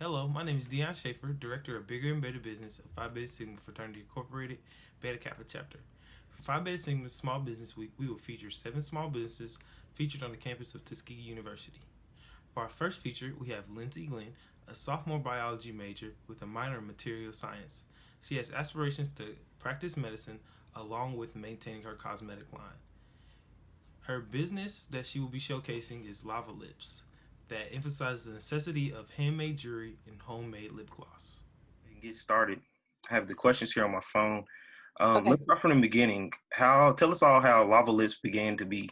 Hello, my name is Dion Schaefer, Director of Bigger and Better Business of Phi Beta Sigma Fraternity Incorporated, Beta Kappa Chapter. For Phi Beta Sigma Small Business Week, we will feature 7 small businesses featured on the campus of Tuskegee University. For our first feature, we have Lindsey Glenn, a sophomore biology major with a minor in material science. She has aspirations to practice medicine along with maintaining her cosmetic line. Her business that she will be showcasing is Lava Lips, that emphasizes the necessity of handmade jewelry and homemade lip gloss. And get started. I have the questions here on my phone. Okay. Let's start from the beginning. How tell us all how Lava Lips began to be.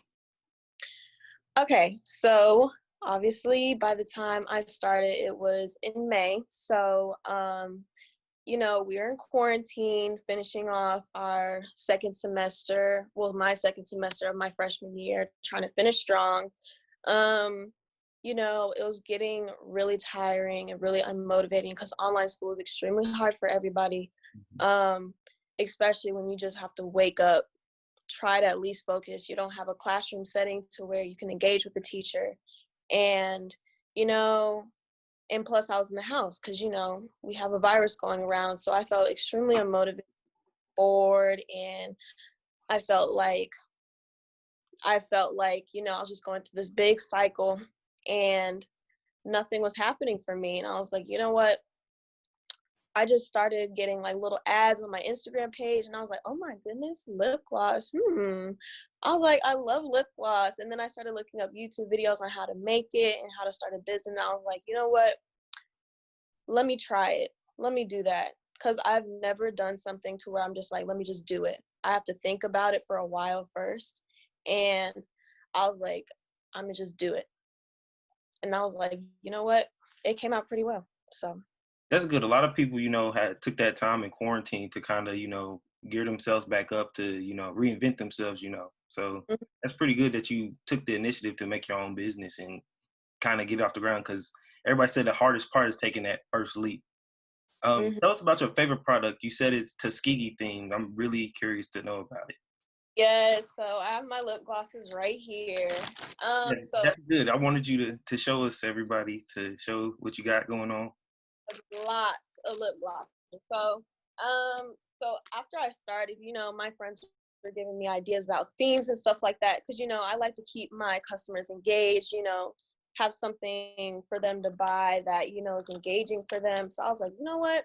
Okay. So obviously by the time I started, it was in May. So, we were in quarantine, finishing off our second semester. Well, my second semester of my freshman year, trying to finish strong. Um, it was getting really tiring and really unmotivating because online school is extremely hard for everybody. Um, Especially when you just have to wake up, try to at least focus. You don't have a classroom setting to where you can engage with the teacher. And, you know, and plus I was in the house because, we have a virus going around. So I felt extremely unmotivated, bored, and I felt like, I was just going through this big cycle and nothing was happening for me. And I was like, you know what? I just started getting like little ads on my Instagram page, and I was like, oh my goodness, lip gloss. I was like, I love lip gloss. And then I started looking up YouTube videos on how to make it and how to start a business. And I was like, you know what? Let me try it. Let me do that. Because I've never done something to where I'm just like, let me just do it. I have to think about it for a while first. And I was like, I'm going to just do it. And I was like, you know what? It came out pretty well. So. That's good. A lot of people, had took that time in quarantine to kind of, gear themselves back up to, reinvent themselves, So that's pretty good that you took the initiative to make your own business and kind of get it off the ground because everybody said the hardest part is taking that first leap. Mhm. Tell us about your favorite product. You said it's Tuskegee themed. I'm really curious to know about it. Yes, so I have my lip glosses right here. Yeah, So that's good. I wanted you to show us everybody to show what you got going on. lots of lip glosses. So, so after I started, my friends were giving me ideas about themes and stuff like that because I like to keep my customers engaged. Have something for them to buy that is engaging for them. So I was like, you know what?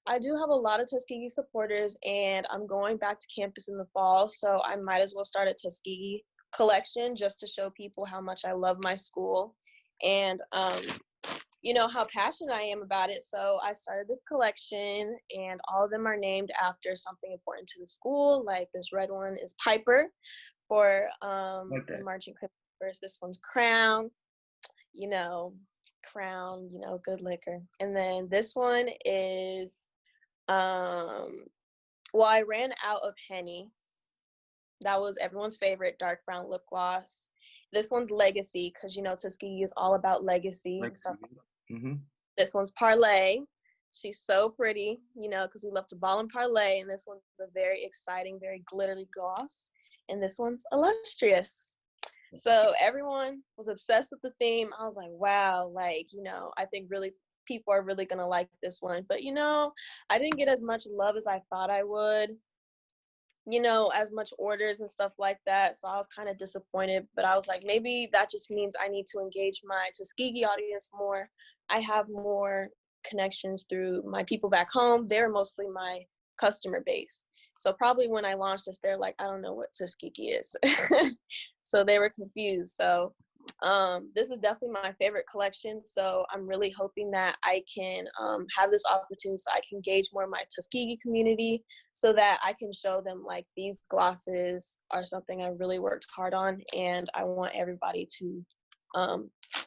I do have a lot of Tuskegee supporters, and I'm going back to campus in the fall, so I might as well start a Tuskegee collection just to show people how much I love my school and how passionate I am about it. So I started this collection, and all of them are named after something important to the school. Like this red one is Piper for Like the that. marching Clippers. This one's Crown, you know, Crown, good liquor. And then this one is well, I ran out of Henny. That was everyone's favorite dark brown lip gloss. This one's Legacy because Tuskegee is all about legacy and Lexi. stuff. Mm-hmm. This one's Parlay. She's so pretty, because we love to ball and parlay. And this one's a very exciting, very glittery gloss. And this one's Illustrious. So everyone was obsessed with the theme. I was like, wow, I think really people are really gonna like this one. But I didn't get as much love as I thought I would, as much orders and stuff like that. So I was kind of disappointed, but I was like, maybe that just means I need to engage my Tuskegee audience more. I have more connections through my people back home. They're mostly my customer base. So probably when I launched this, they're like, I don't know what Tuskegee is. So they were confused. So this is definitely my favorite collection. So I'm really hoping that I can have this opportunity so I can engage more of my Tuskegee community so that I can show them like these glosses are something I really worked hard on, and I want everybody to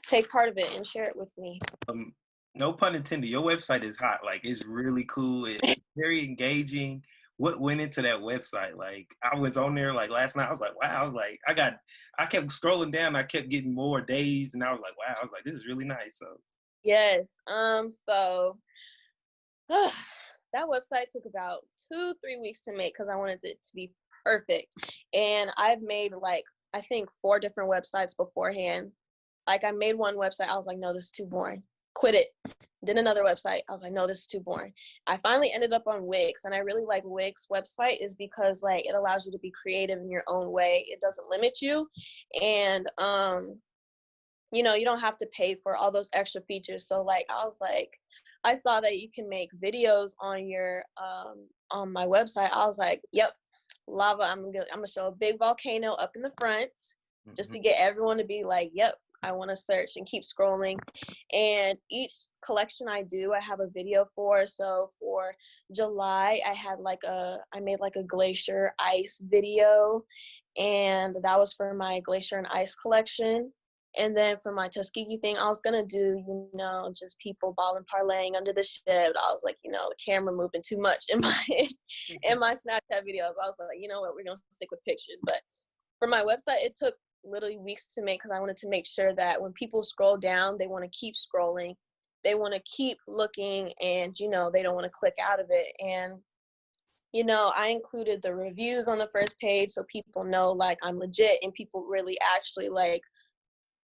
take part of it and share it with me. Um, no pun intended. Your website is hot. Like it's really cool. It's very engaging. What went into that website? Like I was on there like last night. I was like, wow. I was like, I kept scrolling down. I kept getting more days, and I was like, wow. I was like, this is really nice. So Yes. So that website took about 2-3 weeks to make because I wanted it to be perfect. And I've made like I think 4 different websites beforehand. Like I made one website, I was like, no, this is too boring. quit it, did another website. I was like, no, this is too boring. I finally ended up on Wix, and I really like Wix website is because like it allows you to be creative in your own way. It doesn't limit you, and you know, you don't have to pay for all those extra features. So like I was like, I saw that you can make videos on your on my website. I was like, yep, lava. I'm gonna show a big volcano up in the front just to get everyone to be like, yep, I want to search and keep scrolling. And each collection I do, I have a video for. So for July, I made like a glacier ice video, and that was for my glacier and ice collection. And then for my Tuskegee thing, I was gonna do, you know, just people balling parlaying under the shed. I was like, you know, the camera moving too much in my in my Snapchat videos. I was like, you know what, we're gonna stick with pictures. But for my website, it took literally weeks to make because I wanted to make sure that when people scroll down, they want to keep scrolling, they want to keep looking, and you know, they don't want to click out of it. And you know, I included the reviews on the first page so people know like I'm legit and people really actually like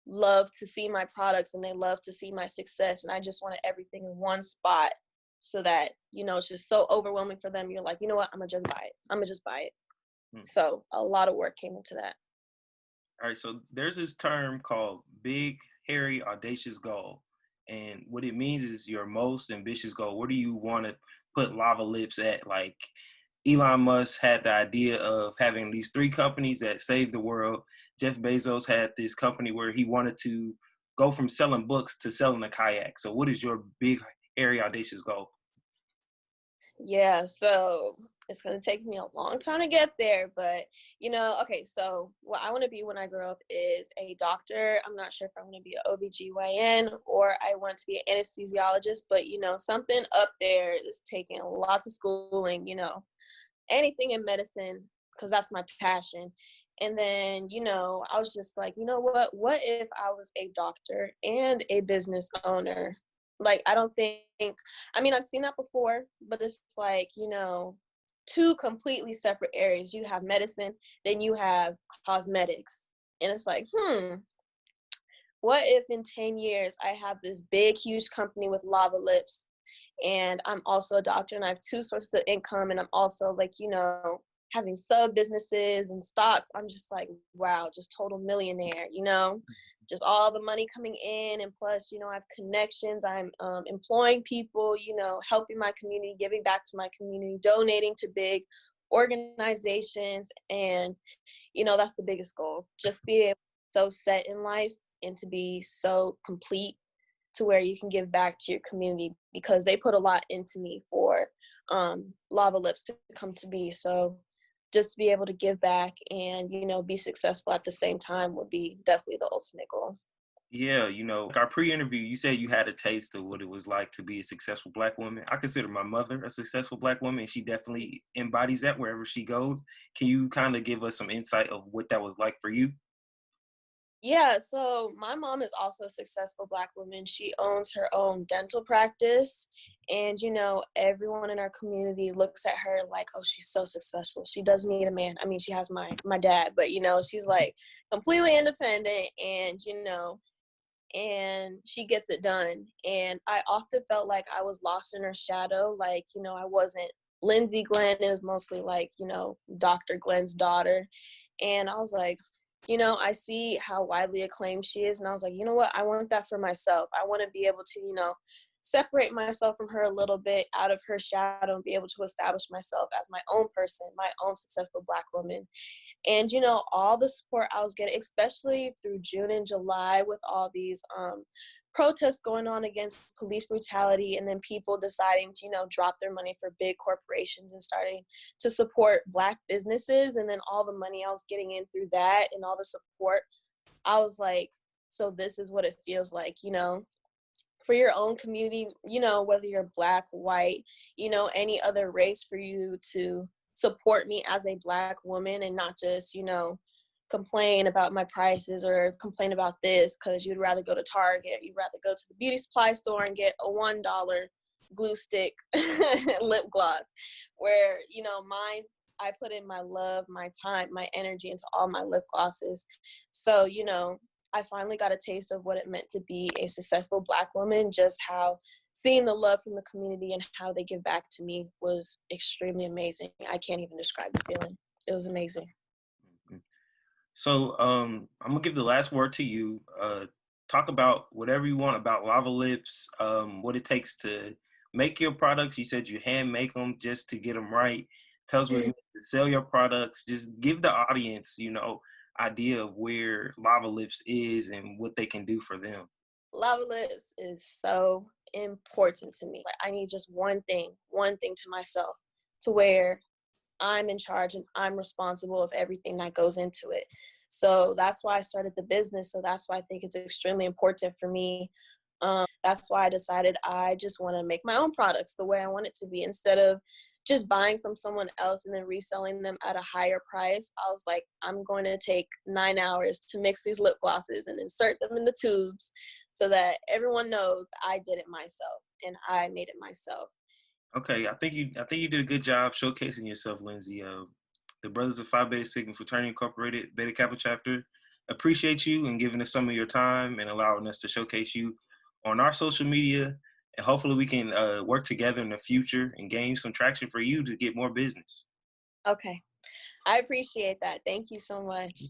love to see my products and they love to see my success. And I just wanted everything in one spot so that, you know, it's just so overwhelming for them. You're like, you know what, I'm gonna just buy it. I'm gonna just buy it. So a lot of work came into that. All right, so there's this term called big, hairy, audacious goal. And what it means is your most ambitious goal. Where do you want to put Lava Lips at? Like Elon Musk had the idea of having these 3 companies that saved the world. Jeff Bezos had this company where he wanted to go from selling books to selling a kayak. So what is your big, hairy, audacious goal? Yeah, so it's going to take me a long time to get there, but you know, okay, so what I want to be when I grow up is a doctor. I'm not sure if I want to be an OBGYN or I want to be an anesthesiologist, but you know, something up there is taking lots of schooling, you know, anything in medicine, because that's my passion. And then, you know, I was just like, you know what if I was a doctor and a business owner? Like, I don't think, I mean, I've seen that before, but it's like, you know, 2 completely separate areas. You have medicine, then you have cosmetics. And it's like, what if in 10 years I have this big, huge company with Lava Lips and I'm also a doctor and I have 2 sources of income and I'm also like, you know, having sub businesses and stocks. I'm just like, wow, just total millionaire, you know, just all the money coming in. And plus, you know, I have connections. I'm employing people, you know, helping my community, giving back to my community, donating to big organizations. And, you know, that's the biggest goal. Just be able so set in life and to be so complete to where you can give back to your community because they put a lot into me for Lava Lips to come to be. So just to be able to give back and, you know, be successful at the same time would be definitely the ultimate goal. Yeah, you know, our pre-interview, you said you had a taste of what it was like to be a successful Black woman. I consider my mother a successful Black woman, and she definitely embodies that wherever she goes. Can you kind of give us some insight of what that was like for you? Yeah, so my mom is also a successful Black woman. She owns her own dental practice. And, you know, everyone in our community looks at her like, oh, she's so successful. She doesn't need a man. I mean, she has my dad, but, you know, she's like completely independent and, you know, and she gets it done. And I often felt like I was lost in her shadow. Like, you know, I wasn't Lindsey Glenn. It was mostly like, you know, Dr. Glenn's daughter. And I was like, you know, I see how widely acclaimed she is. And I was like, you know what? I want that for myself. I want to be able to, you know, separate myself from her a little bit out of her shadow and be able to establish myself as my own person, my own successful Black woman. And, you know, all the support I was getting, especially through June and July with all these protests going on against police brutality and then people deciding to, you know, drop their money for big corporations and starting to support Black businesses. And then all the money I was getting in through that and all the support, I was like, so this is what it feels like, you know, for your own community, you know, whether you're Black, white, you know, any other race, for you to support me as a Black woman and not just, you know, complain about my prices or complain about this because you'd rather go to Target, you'd rather go to the beauty supply store and get a $1 glue stick lip gloss, where, you know, mine, I put in my love, my time, my energy into all my lip glosses. So, you know, I finally got a taste of what it meant to be a successful Black woman. Just how seeing the love from the community and how they give back to me was extremely amazing. I can't even describe the feeling. It was amazing. So I'm gonna give the last word to you. Talk about whatever you want about Lava Lips, what it takes to make your products. You said you hand make them just to get them right. Tell us what it means to sell your products. Just give the audience, idea of where Lava Lips is and what they can do for them. Lava Lips is so important to me. Like, I need just one thing to myself, to where I'm in charge and I'm responsible of everything that goes into it. So that's why I started the business. So that's why I think it's extremely important for me. That's why I decided I just want to make my own products the way I want it to be, instead of just buying from someone else and then reselling them at a higher price. I was like, I'm going to take 9 hours to mix these lip glosses and insert them in the tubes so that everyone knows that I did it myself and I made it myself. Okay, I think you did a good job showcasing yourself, Lindsey. The Brothers of Phi Beta Sigma Fraternity Incorporated Beta Kappa chapter appreciate you and giving us some of your time and allowing us to showcase you on our social media. And hopefully we can work together in the future and gain some traction for you to get more business. Okay. I appreciate that. Thank you so much.